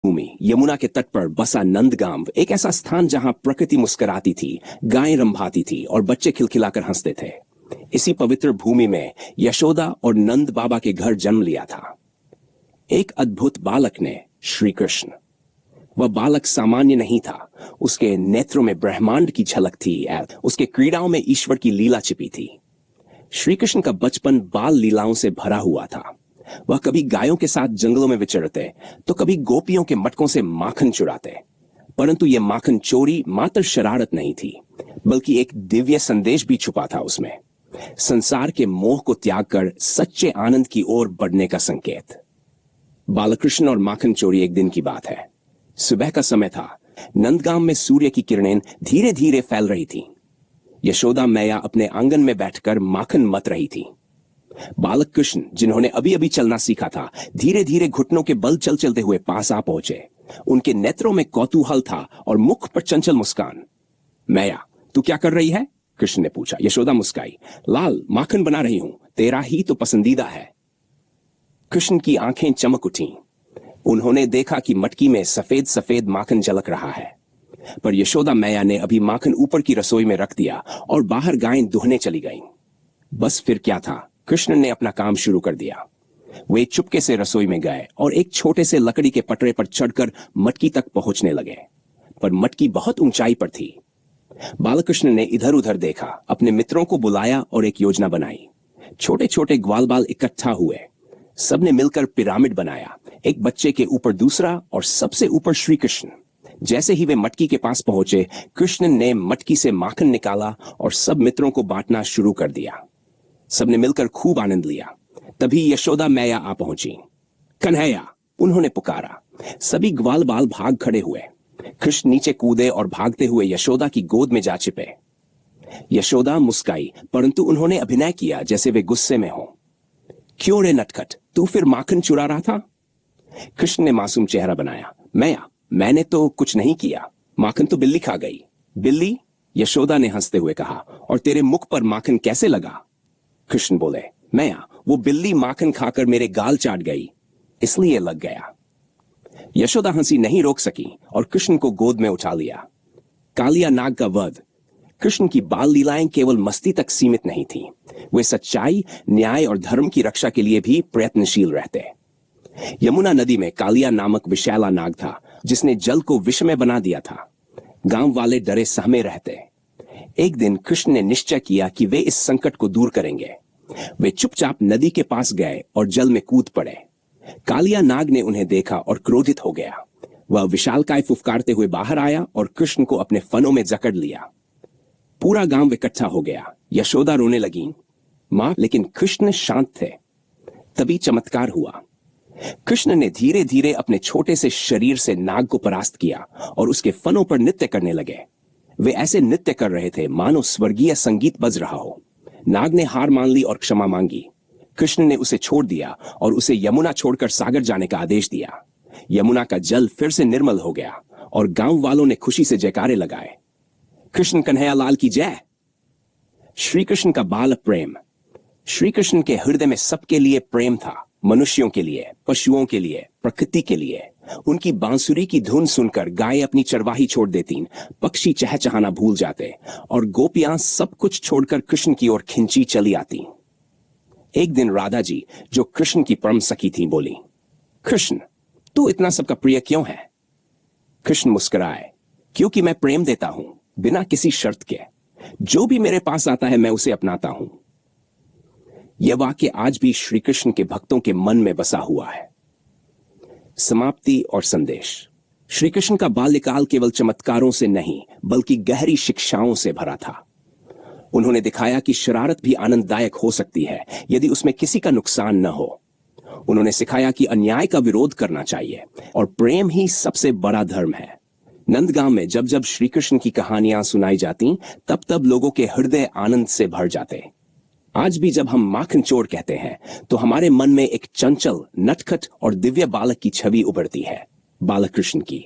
भूमि यमुना के तट पर बसा नंदगांव एक ऐसा स्थान जहां प्रकृति मुस्कुराती थी, गायें रंभाती थी और बच्चे खिलखिलाकर हंसते थे। इसी पवित्र भूमि में यशोदा और नंद बाबा के घर जन्म लिया था एक अद्भुत बालक ने, श्री कृष्ण। वह बालक सामान्य नहीं था। उसके नेत्रों में ब्रह्मांड की झलक थी। उसके क्रीड़ाओं में ईश्वर की लीला छिपी थी। श्री कृष्ण का बचपन बाल लीलाओं से भरा हुआ था। वह कभी गायों के साथ जंगलों में विचरते तो कभी गोपियों के मटकों से माखन चुराते। परंतु यह माखन चोरी मात्र शरारत नहीं थी, बल्कि एक दिव्य संदेश भी छुपा था उसमें। संसार के मोह को त्याग कर सच्चे आनंद की ओर बढ़ने का संकेत। बालकृष्ण और माखन चोरी एक दिन की बात है। सुबह का समय था। नंदगांव में सूर्य की किरणें धीरे धीरे फैल रही थीं। यशोदा मैया अपने आंगन में बैठकर माखन मथ रही थी। बालक कृष्ण, जिन्होंने अभी अभी चलना सीखा था, धीरे धीरे घुटनों के बल चल चलते हुए पास आ पहुंचे। उनके नेत्रों में कौतूहल था और मुख पर चंचल मुस्कान। मैया, तू क्या कर रही है? कृष्ण ने पूछा। यशोदा मुस्काई। लाल, माखन बना रही हूं, तेरा ही तो पसंदीदा है। कृष्ण की आंखें चमक उठीं। उन्होंने देखा कि मटकी में सफेद सफेद माखन झलक रहा है। पर यशोदा मैया ने अभी माखन ऊपर की रसोई में रख दिया और बाहर गायें दुहने चली गईं। बस फिर क्या था, कृष्ण ने अपना काम शुरू कर दिया। वे चुपके से रसोई में गए और एक छोटे से लकड़ी के पटरे पर चढ़कर मटकी तक पहुंचने लगे। पर मटकी बहुत ऊंचाई पर थी। बालकृष्ण ने इधर उधर देखा, अपने मित्रों को बुलाया और एक योजना बनाई। छोटे छोटे ग्वाल बाल इकट्ठा हुए। सबने मिलकर पिरामिड बनाया, एक बच्चे के ऊपर दूसरा और सबसे ऊपर श्री कृष्ण। जैसे ही वे मटकी के पास पहुंचे, कृष्ण ने मटकी से माखन निकाला और सब मित्रों को बांटना शुरू कर दिया। सबने मिलकर खूब आनंद लिया। तभी यशोदा मैया आ पहुंची। कन्हैया, उन्होंने पुकारा। सभी ग्वाल बाल भाग खड़े हुए। कृष्ण नीचे कूदे और भागते हुए यशोदा की गोद में जा छिपे। यशोदा मुस्काई, परंतु उन्होंने अभिनय किया जैसे वे गुस्से में हो। क्यों रे नटखट, तू फिर माखन चुरा रहा था? कृष्ण ने मासूम चेहरा बनाया। मैया, मैंने तो कुछ नहीं किया, माखन तो बिल्ली खा गई। बिल्ली? यशोदा ने हंसते हुए कहा। और तेरे मुख पर माखन कैसे लगा? कृष्ण बोले। मैया, वो बिल्ली माखन खाकर मेरे गाल चाट गई, इसलिए लग गया। यशोदा हंसी नहीं रोक सकी और कृष्ण को गोद में उठा लिया। कालिया नाग का वध। कृष्ण की बाल लीलाएं केवल मस्ती तक सीमित नहीं थीं। वे सच्चाई, न्याय और धर्म की रक्षा के लिए भी प्रयत्नशील रहते। यमुना नदी में कालिया नामक विषैला नाग था, जिसने जल को विषमय बना दिया था। गांव वाले डरे सहमे रहते। एक दिन कृष्ण ने निश्चय किया कि वे इस संकट को दूर करेंगे। वे चुपचाप नदी के पास गए और जल में कूद पड़े। कालिया नाग ने उन्हें देखा और क्रोधित हो गया। वह विशालकाय फुफकारते हुए बाहर आया और कृष्ण को अपने फनों में जकड़ लिया। पूरा गांव इकट्ठा हो गया। यशोदा रोने लगी। मां, लेकिन कृष्ण शांत थे। तभी चमत्कार हुआ। कृष्ण ने धीरे धीरे अपने छोटे से शरीर से नाग को परास्त किया और उसके फनों पर नृत्य करने लगे। वे ऐसे नृत्य कर रहे थे मानो स्वर्गीय संगीत बज रहा हो। नाग ने हार मान ली और क्षमा मांगी। कृष्ण ने उसे छोड़ दिया और उसे यमुना छोड़कर सागर जाने का आदेश दिया। यमुना का जल फिर से निर्मल हो गया और गांव वालों ने खुशी से जयकारे लगाए। कृष्ण कन्हैया लाल की जय। श्री कृष्ण का बाल प्रेम। श्री कृष्ण के हृदय में सबके लिए प्रेम था। मनुष्यों के लिए, पशुओं के लिए, प्रकृति के लिए। उनकी बांसुरी की धुन सुनकर गायें अपनी चरवाही छोड़ देती, पक्षी चहचहाना भूल जाते और गोपियां सब कुछ छोड़कर कृष्ण की ओर खिंची चली आती। एक दिन राधा जी, जो कृष्ण की परम सखी थी, बोली, कृष्ण, तू इतना सबका प्रिय क्यों है? कृष्ण मुस्कुराए। क्योंकि मैं प्रेम देता हूं, बिना किसी शर्त के। जो भी मेरे पास आता है मैं उसे अपनाता हूं। यह वाक्य आज भी श्री कृष्ण के भक्तों के मन में बसा हुआ है। समाप्ति और संदेश। श्री कृष्ण का बाल्यकाल केवल चमत्कारों से नहीं, बल्कि गहरी शिक्षाओं से भरा था। उन्होंने दिखाया कि शरारत भी आनंददायक हो सकती है यदि उसमें किसी का नुकसान न हो। उन्होंने सिखाया कि अन्याय का विरोध करना चाहिए और प्रेम ही सबसे बड़ा धर्म है। नंदगांव में जब जब श्री कृष्ण की कहानियां सुनाई जाती, तब तब लोगों के हृदय आनंद से भर जाते। आज भी जब हम माखन चोर कहते हैं, तो हमारे मन में एक चंचल, नटखट और दिव्य बालक की छवि उभरती है, बालकृष्ण की।